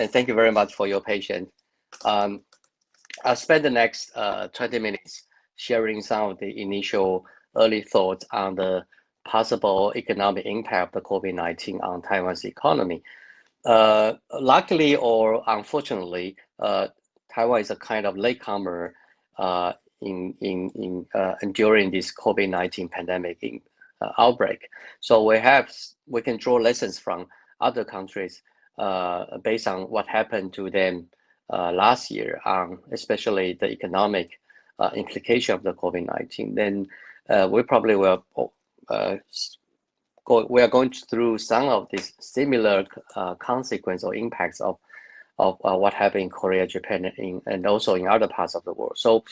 and thank you very much for your patience. I'll spend the next 20 minutes sharing some of the initial early thoughts on the possible economic impact of the COVID-19 on Taiwan's economy. Luckily or unfortunately, Taiwan is a kind of latecomer during this COVID-19 pandemic outbreak. So we can draw lessons from other countries based on what happened to them last year, especially the economic implication of the COVID-19. Then we probably will we are going through some of these similar consequences or impacts of what happened in Korea, Japan, and also in other parts of the world. So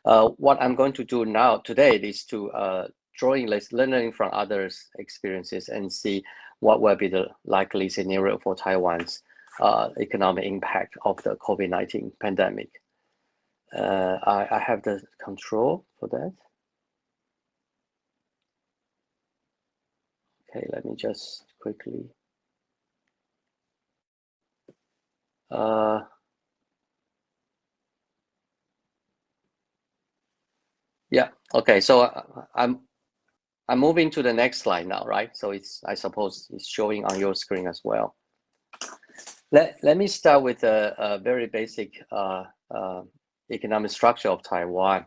what I'm going to do now today is to learning from others' experiences and see what will be the likely scenario for Taiwan's economic impact of the COVID-19 pandemic. I have the control for that. Okay, let me just quickly. Yeah. Okay. So I'm moving to the next slide now, right? So I suppose it's showing on your screen as well. Let me start with a very basic economic structure of Taiwan.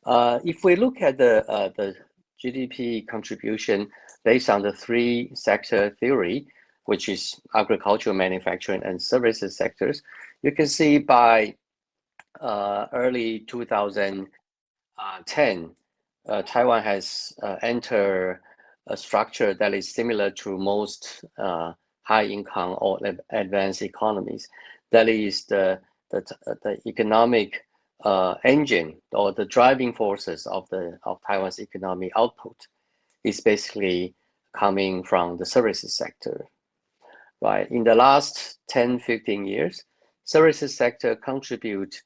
If we look at the GDP contribution based on the three sector theory, which is agricultural, manufacturing, and services sectors, you can see by early 2010, Taiwan has entered a structure that is similar to most high-income or advanced economies. That is the economic engine or the driving forces of Taiwan's economic output is basically coming from the services sector, right? In the last 10, 15 years, services sector contribute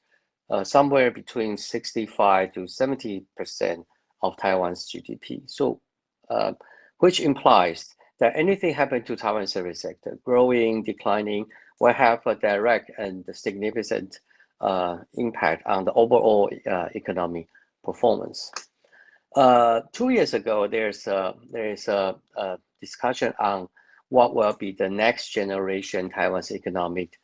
somewhere between 65 to 70% of Taiwan's GDP. So, which implies that anything happen to Taiwan service sector, growing, declining, will have a direct and significant impact on the overall economic performance. 2 years ago, there is a discussion on what will be the next generation Taiwan's economic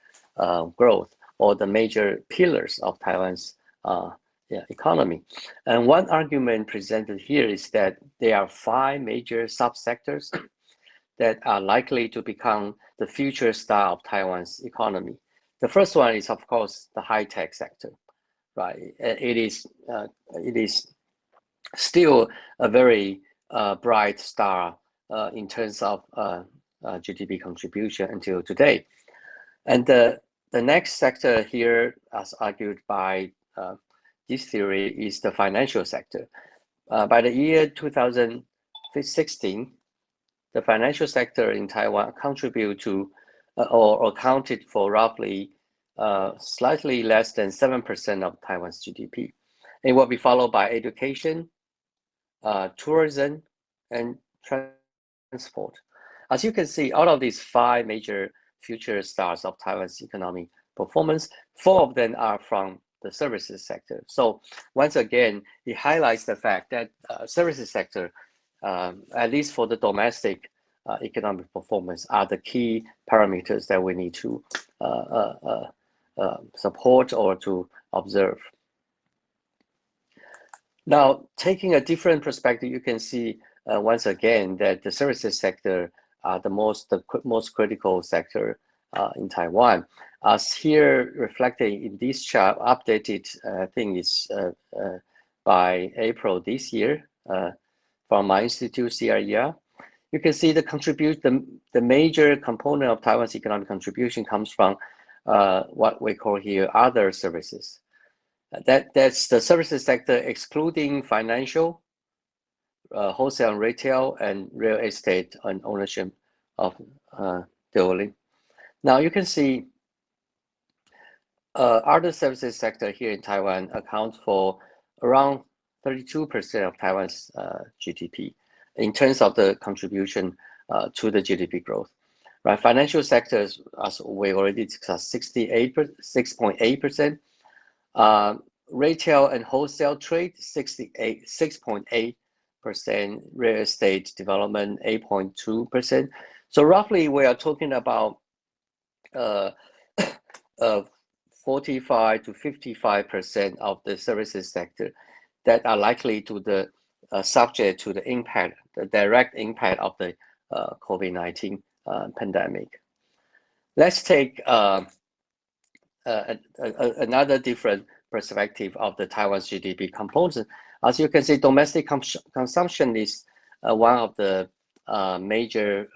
growth, or the major pillars of Taiwan's economy. And one argument presented here is that there are 5 major subsectors that are likely to become the future star of Taiwan's economy. The first one is, of course, the high-tech sector, right? It is still a very bright star in terms of GDP contribution until today. And the next sector here, as argued by this theory, is the financial sector. By the year 2016, the financial sector in Taiwan contribute to or accounted for roughly slightly less than 7% of Taiwan's GDP. It will be followed by education, tourism, and transport. As you can see, out of these 5 major future stars of Taiwan's economic performance, 4 of them are from the services sector. So once again, it highlights the fact that services sector, at least for the domestic economic performance, are the key parameters that we need to support or to observe. Now, taking a different perspective, you can see once again that the services sector are the most critical sector in Taiwan. As here reflected in this chart, updated, I think it's by April this year from my institute, CRER. You can see the major component of Taiwan's economic contribution comes from what we call here other services. That's the services sector excluding financial, wholesale and retail, and real estate and ownership of building. Now you can see other services sector here in Taiwan accounts for around 32% of Taiwan's GDP in terms of the contribution to the GDP growth, right? Financial sectors, as we already discussed, 6.8%. Retail and wholesale trade, 6.8%. Real estate development, 8.2%. So roughly, we are talking about 45 to 55% of the services sector that are likely to the subject to the impact, the direct impact of the COVID-19 pandemic. Let's take another different perspective of the Taiwan's GDP components. As you can see, domestic consumption is one of the major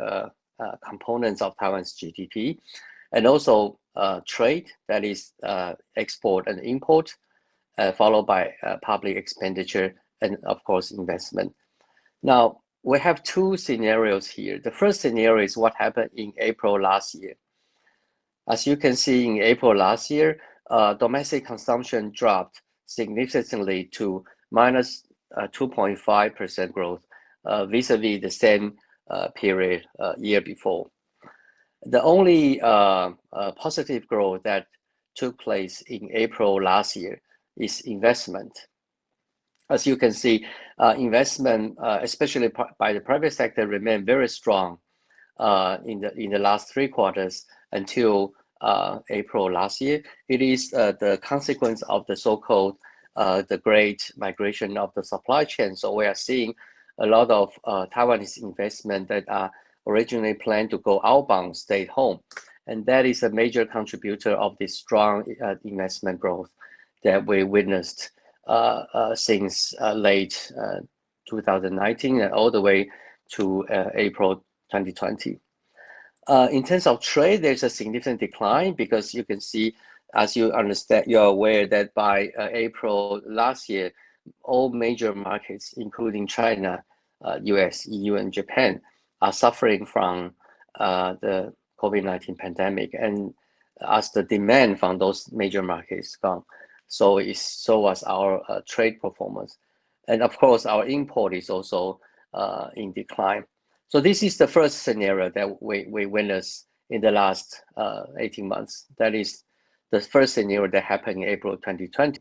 components of Taiwan's GDP, and also trade, that is export and import, followed by public expenditure, and of course investment. Now, we have two scenarios here. The first scenario is what happened in April last year. As you can see, in April last year, domestic consumption dropped significantly to minus 2.5% growth vis-a-vis the same period year before. The only positive growth that took place in April last year is investment. As you can see, investment, especially by the private sector, remained very strong in the last 3 quarters until April last year. It is the consequence of the so-called the great migration of the supply chain. So we are seeing a lot of Taiwanese investment that are originally planned to go outbound, stay home. And that is a major contributor of this strong investment growth that we witnessed since late 2019 and all the way to April 2020. In terms of trade, there's a significant decline because you can see, as you understand, you're aware that by April last year, all major markets, including China, US, EU, and Japan, are suffering from the COVID-19 pandemic. And as the demand from those major markets gone, so was our trade performance. And of course, our import is also in decline. So this is the first scenario that we witnessed in the last 18 months. That is the first scenario that happened in April 2020.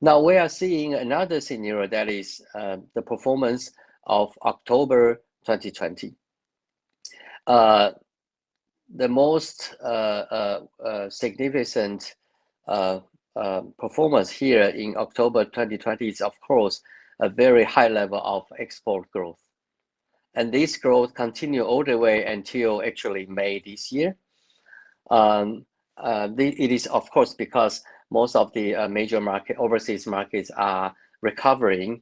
Now we are seeing another scenario that is the performance of October 2020. The most significant performance here in October 2020 is, of course, a very high level of export growth. And this growth continued all the way until actually May this year. It is, of course, because most of the major overseas markets are recovering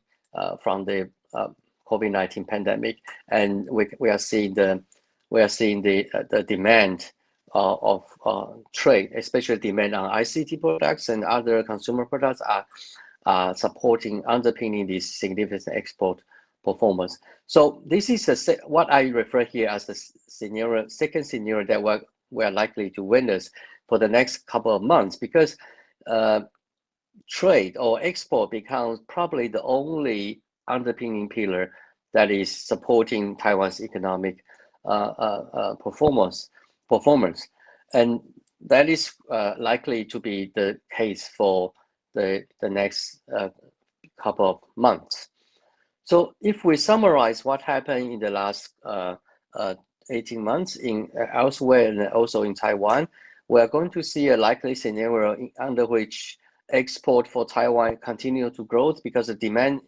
from the COVID-19 pandemic, and we are seeing the demand of trade, especially demand on ICT products and other consumer products, are underpinning this significant export performance. So this is what I refer here as the second scenario that we're likely to witness for the next couple of months, because trade or export becomes probably the only underpinning pillar that is supporting Taiwan's economic performance, and that is likely to be the case for the next couple of months. So if we summarize what happened in the last 18 months elsewhere and also in Taiwan, we are going to see a likely scenario under which export for Taiwan continue to grow because the demand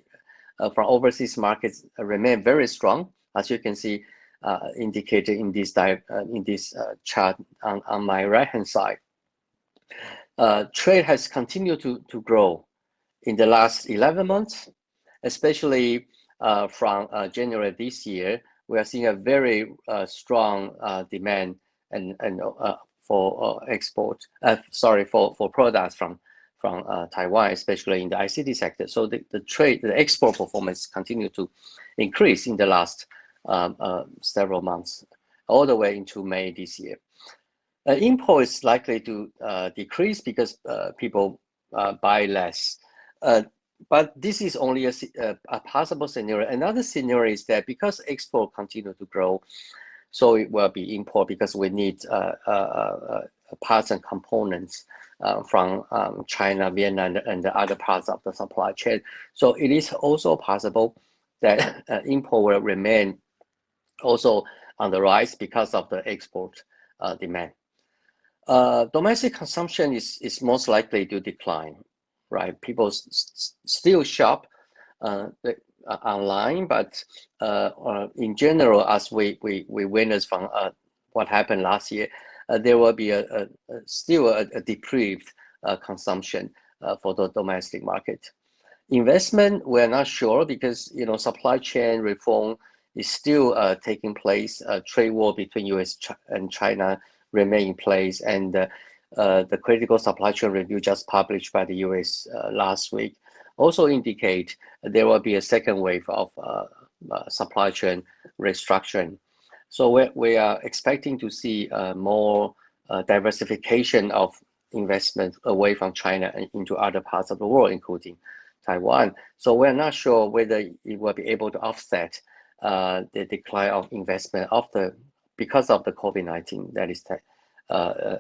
from overseas markets remain very strong, as you can see indicated in this chart on my right-hand side. Trade has continued to grow in the last 11 months, especially from January this year. We are seeing a very strong demand and for export. For products from Taiwan, especially in the ICT sector. So the export performance continued to increase in the last several months, all the way into May this year. Import is likely to decrease because people buy less. But this is only a possible scenario. Another scenario is that because export continue to grow, So it will be import because we need parts and components from China, Vietnam, and the other parts of the supply chain. So it is also possible that import will remain also on the rise because of the export demand. Domestic consumption is most likely to decline, right? People still shop online, but in general, as we witnessed from what happened last year, there will be still a deprived consumption for the domestic market. Investment, we're not sure because supply chain reform is still taking place. Trade war between U.S. and China remain in place, and the critical supply chain review just published by the U.S. Last week also indicate there will be a second wave of supply chain restructuring. So we are expecting to see more diversification of investment away from China and into other parts of the world, including Taiwan. So we're not sure whether it will be able to offset the decline of investment because of the COVID-19 that is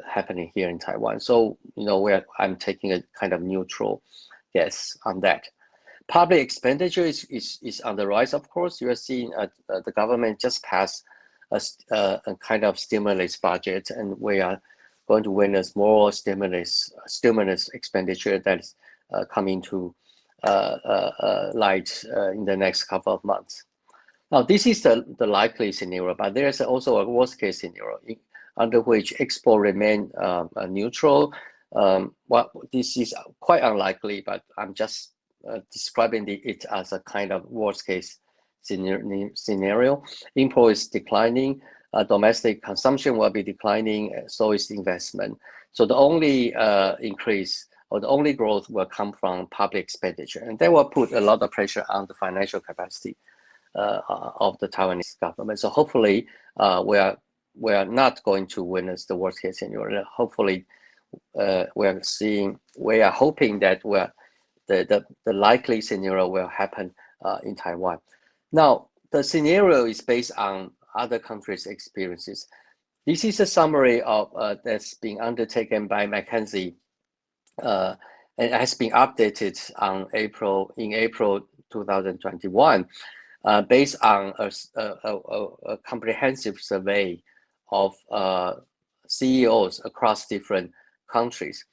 happening here in Taiwan. So I'm taking a kind of neutral guess on that. Public expenditure is on the rise, of course. You are seeing the government just passed a kind of stimulus budget, and we are going to witness more stimulus expenditure that is coming to light in the next couple of months. Now, this is the likely scenario, but there's also a worst case scenario under which export remain neutral. This is quite unlikely, but I'm just describing it as a kind of worst case scenario. Import is declining, domestic consumption will be declining, so is investment. So the only increase or the only growth will come from public expenditure, and that will put a lot of pressure on the financial capacity of the Taiwanese government. So hopefully we are not going to witness the worst case scenario. Hopefully we are hoping that the likely scenario will happen in Taiwan. Now, the scenario is based on other countries' experiences. This is a summary of that's being undertaken by McKinsey and has been updated in April 2021, based on a comprehensive survey of CEOs across different countries.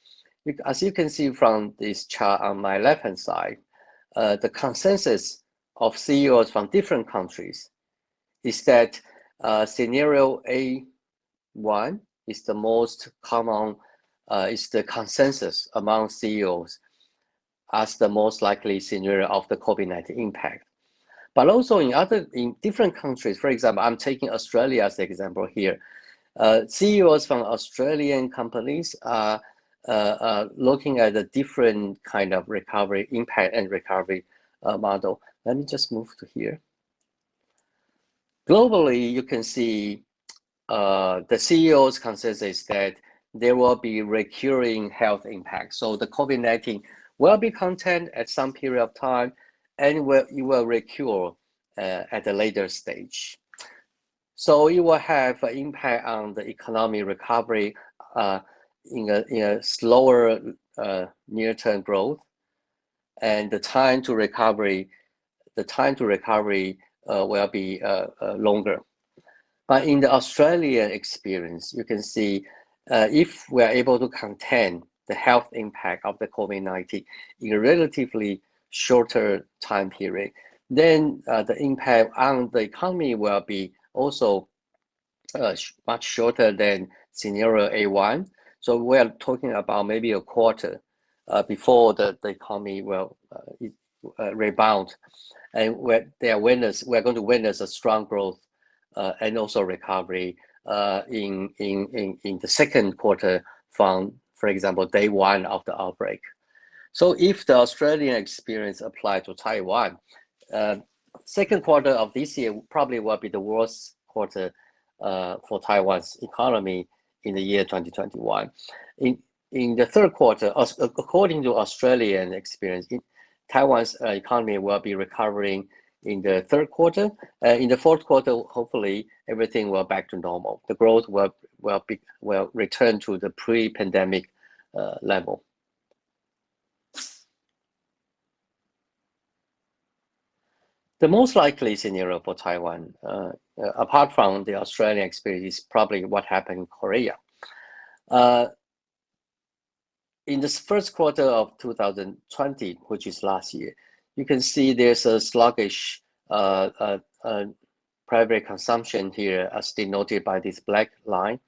As you can see from this chart on my left-hand side, the consensus of CEOs from different countries is that scenario A1 is the most common, is the consensus among CEOs as the most likely scenario of the COVID-19 impact. But also in different countries, for example, I'm taking Australia as an example here. CEOs from Australian companies are looking at a different kind of recovery impact and recovery model. Let me just move to here. Globally, you can see the CEO's consensus that there will be recurring health impact. So the COVID-19 will be contained at some period of time, and it will recur at a later stage. So it will have an impact on the economic recovery in a slower near-term growth, and the time to recovery will be longer. But in the Australian experience, you can see if we are able to contain the health impact of the COVID-19 in a relatively shorter time period, then the impact on the economy will be also much shorter than scenario A1. So we are talking about maybe a quarter before the economy will rebound, and we're going to witness a strong growth and also recovery in the second quarter from, for example, day one of the outbreak. So if the Australian experience applied to Taiwan, second quarter of this year probably will be the worst quarter for Taiwan's economy in the year 2021. In the third quarter, according to Australian experience, Taiwan's economy will be recovering in the third quarter. In the fourth quarter, hopefully everything will back to normal. The growth will return to the pre-pandemic level. The most likely scenario for Taiwan, apart from the Australian experience, is probably what happened in Korea. In this first quarter of 2020, which is last year, you can see there's a sluggish private consumption here, as denoted by this black line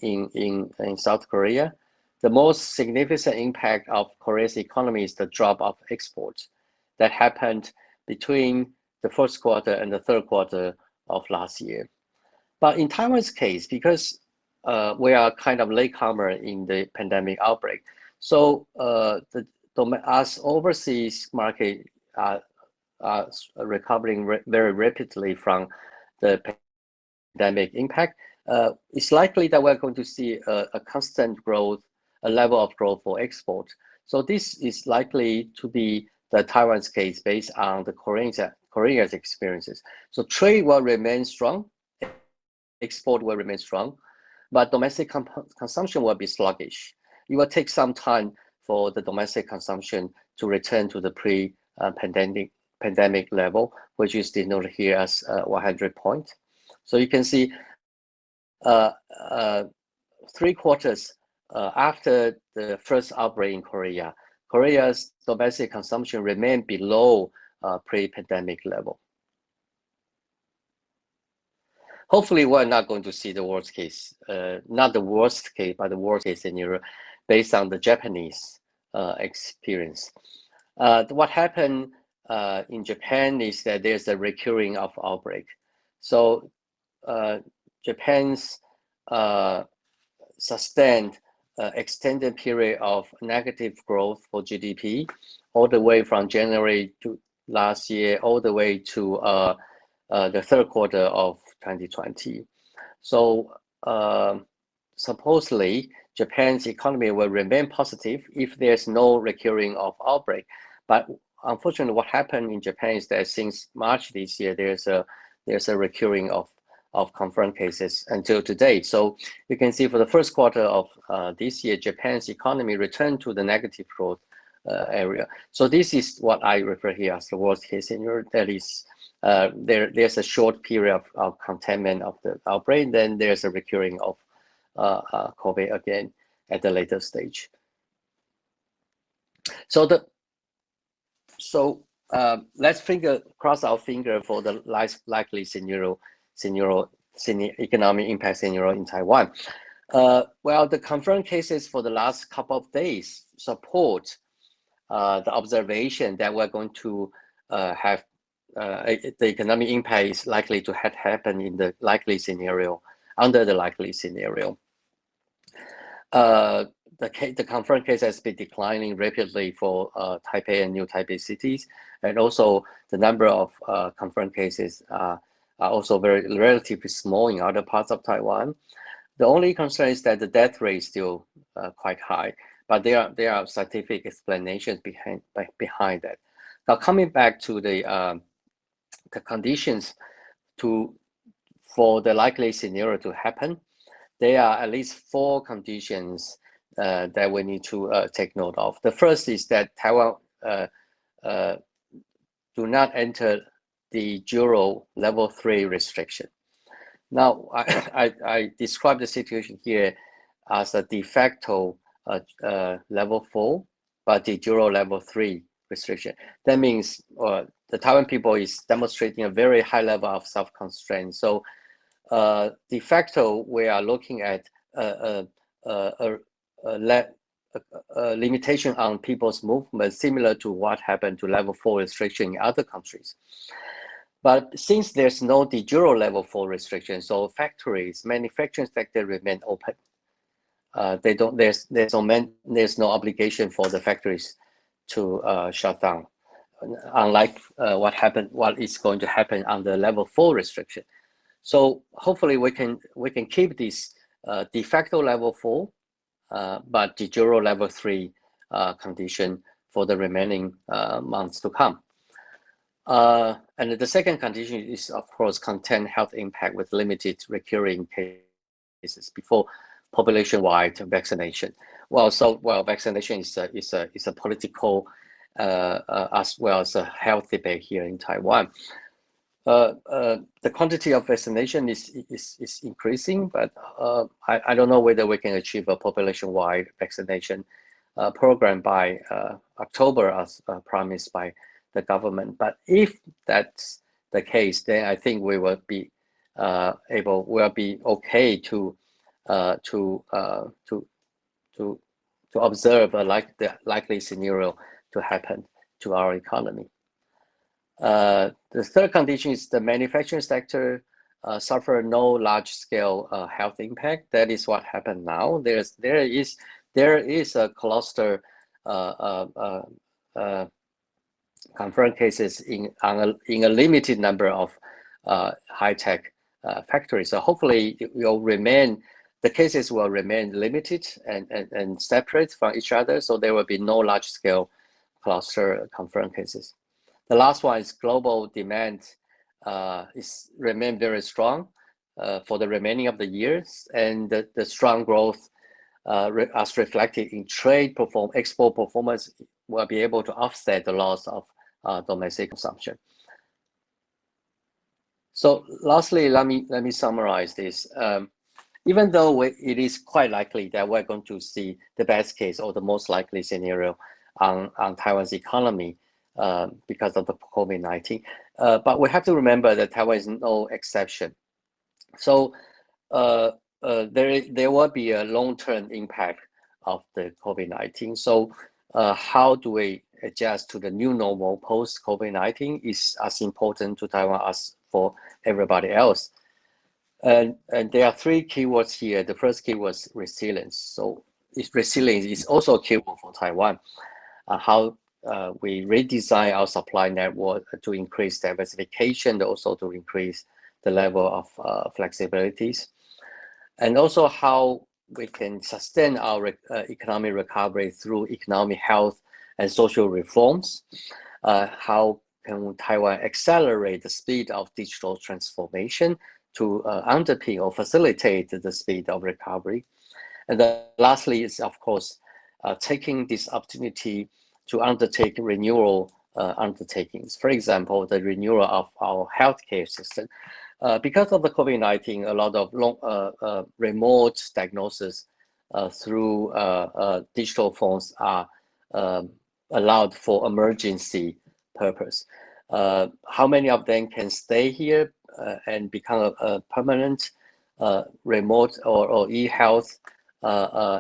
in South Korea. The most significant impact of Korea's economy is the drop of exports that happened between the first quarter and the third quarter of last year. But in Taiwan's case, because we are kind of latecomer in the pandemic outbreak, so as overseas market are recovering very rapidly from the pandemic impact, it's likely that we're going to see a constant growth, a level of growth for export. So this is likely to be the Taiwan's case based on the Korea's experiences. So trade will remain strong, export will remain strong, but domestic consumption will be sluggish. It will take some time for the domestic consumption to return to the pre-pandemic level, which is denoted here as 100 points. So you can see 3 quarters after the first outbreak in Korea, Korea's domestic consumption remained below pre-pandemic level. Hopefully, we're not going to see the worst case, not the worst case, but the worst case scenario based on the Japanese experience. What happened in Japan is that there's a recurring of outbreak. So Japan's sustained extended period of negative growth for GDP, all the way from January to last year, all the way to the third quarter of 2020. So supposedly, Japan's economy will remain positive if there's no recurring of outbreak. But unfortunately, what happened in Japan is that since March this year, there's a recurring of confirmed cases until today. So you can see for the first quarter of this year, Japan's economy returned to the negative growth area. So this is what I refer here as the worst case scenario. That is, there's a short period of containment of the outbreak, then there's a recurring of Covic again at the later stage. So let's cross our finger for the likely economic impact scenario in Taiwan. Well, the confirmed cases for the last couple of days support the observation that we're going to have the economic impact is likely to happen in the likely scenario, under the likely scenario. The confirmed case has been declining rapidly for Taipei and New Taipei cities, and also the number of confirmed cases are also relatively small in other parts of Taiwan. The only concern is that the death rate is still quite high, but there are scientific explanations behind that. Now, coming back to the conditions for the likely scenario to happen, there are at least 4 conditions that we need to take note of. The first is that Taiwan do not enter the zero level 3 restriction. Now, I describe the situation here as a de facto level 4, but the zero level 3 restriction. That means the Taiwan people is demonstrating a very high level of self-constraint. So de facto, we are looking at a limitation on people's movement, similar to what happened to level 4 restriction in other countries. But since there's no de jure level 4 restriction, so factories, manufacturing sector remain open. There's no obligation for the factories to shut down, unlike what is going to happen under level 4 restriction. So hopefully we can keep this de facto level 4, but de jure level 3 condition for the remaining months to come. And the second condition is, of course, contain health impact with limited recurring cases before population-wide vaccination. Well, vaccination is a political as well as a health debate here in Taiwan. The quantity of vaccination is increasing, but I don't know whether we can achieve a population-wide vaccination program by October as promised by the government. But if that's the case, then I think we will be we'll be okay to observe the likely scenario to happen to our economy. The third condition is the manufacturing sector suffer no large-scale health impact. That is what happened now. There is a cluster confirmed cases in a limited number of high-tech factories. So hopefully it will remain. The cases will remain limited and separate from each other. So there will be no large-scale cluster confirmed cases. The last one is global demand remain very strong for the remaining of the years, and the strong growth as reflected in export performance will be able to offset the loss of domestic consumption. So lastly, let me summarize this. Even though it is quite likely that we're going to see the best case or the most likely scenario on Taiwan's economy because of the COVID-19. But we have to remember that Taiwan is no exception. So there will be a long-term impact of the COVID-19. So how do we adjust to the new normal post-COVID-19 is as important to Taiwan as for everybody else. And there are three keywords here. The first keyword is resilience. So resilience is also a keyword for Taiwan. How we redesign our supply network to increase diversification, also to increase the level of flexibilities, and also how we can sustain our economic recovery through economic health and social reforms. How can Taiwan accelerate the speed of digital transformation to underpin or facilitate the speed of recovery? And then lastly is, of course, taking this opportunity to undertake renewal undertakings. For example, the renewal of our healthcare system. Because of the COVID-19, a lot of remote diagnosis through digital phones are allowed for emergency purpose. How many of them can stay here and become a permanent remote or e-health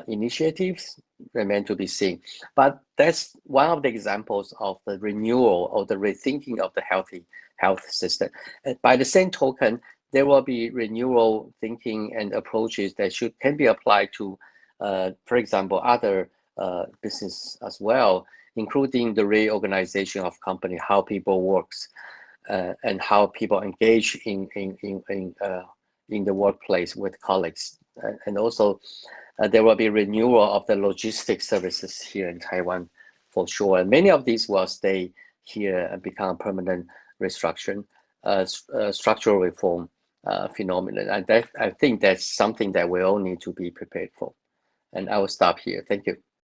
initiatives remain to be seen. But that's one of the examples of the renewal or the rethinking of the health system. And by the same token, there will be renewal thinking and approaches that can be applied to, for example, other business as well, including the reorganization of company, how people works, and how people engage in the workplace with colleagues, and also there will be renewal of the logistics services here in Taiwan for sure. And many of these will stay here and become permanent restructuring, structural reform phenomenon. And I think that's something that we all need to be prepared for. And I will stop here. Thank you.